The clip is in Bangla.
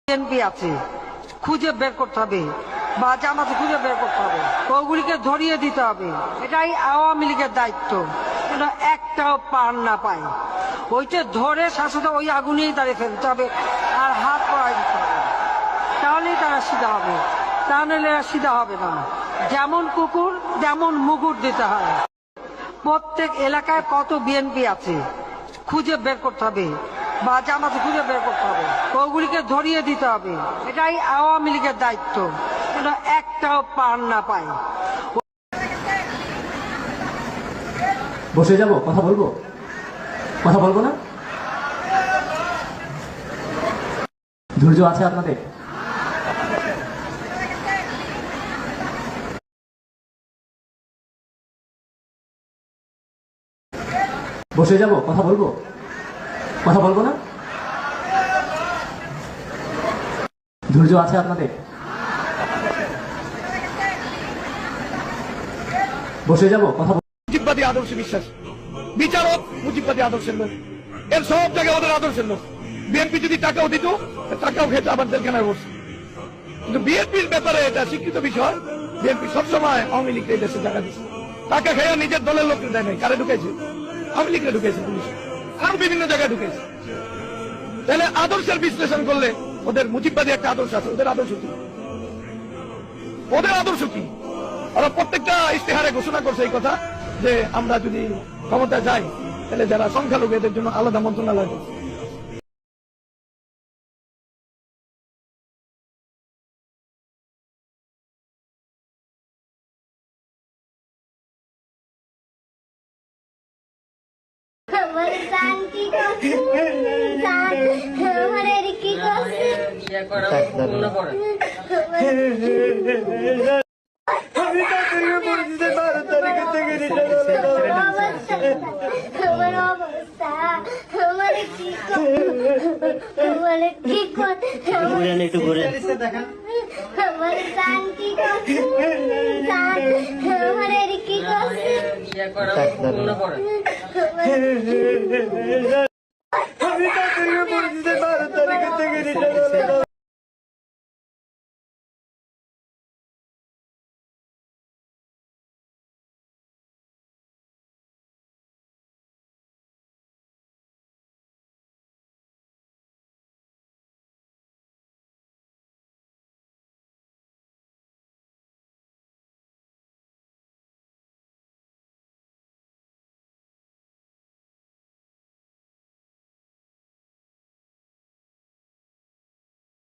বিএনপি আছে খুঁজে বের করতে হবে বা জামাতে খুঁজে বের করতে হবে, ওগুলিকে ধরিয়ে দিতে হবে। এটাই আওয়ামী লীগের দায়িত্ব, যেন একটাও পার না পায়। ওইটা ধরে শাসতে ওই আগুনেই তারে ফেলতে হবে আর হাত পড়াই দিতে হবে, তাহলেই তারা সিধা হবে। তা নাহলে এরা সিধা হবে না। যেমন কুকুর তেমন মুগুর দিতে হয়। প্রত্যেক এলাকায় কত বিএনপি আছে খুঁজে বের করতে হবে বা জামাতে খুঁজে বের করতে হবে, ওগুলিকে ধরিয়ে দিতে হবে। এটাই আওয়ামী লীগের দায়িত্ব, যেন একটাও পার না পায়। বসে যাব, কথা বলবো না? ধৈর্য আছে আপনাদের? বসে যাব, কথা বলবো না? ধৈর্য আছে আপনাদের? বসে যাব, কথা মুজিববাদী আদর্শে বিশ্বাস, বিচারক মুজিববাদী আদর্শের লোক, এর সব জায়গায় ওদের আদর্শের লোক। বিএনপি যদি টাকাও দিত, টাকাও খেতে আবার জেলখানায় বসে। কিন্তু বিএনপির ব্যাপারে এটা স্বীকৃত বিষয়, বিএনপি সবসময় আওয়ামী লীগকে এই দেশে টাকা দিচ্ছে। টাকা খেয়ে নিজের দলের লোককে দেয় নাই, কারে ঢুকেছে? আওয়ামী লীগকে ঢুকেছে পুলিশ, আরো বিভিন্ন জায়গায় ঢুকেছে। তাহলে আদর্শের বিশ্লেষণ করলে ওদের মুজিববাদী একটা আদর্শ আছে, ওদের আদর্শ কি? ওরা প্রত্যেকটা ইশতেহারে ঘোষণা করছে এই কথা যে আমরা যদি ক্ষমতা যাই তাহলে যারা সংখ্যালঘু এদের জন্য আলাদা মন্ত্রণালয় হবে। একটু ঘুরে কি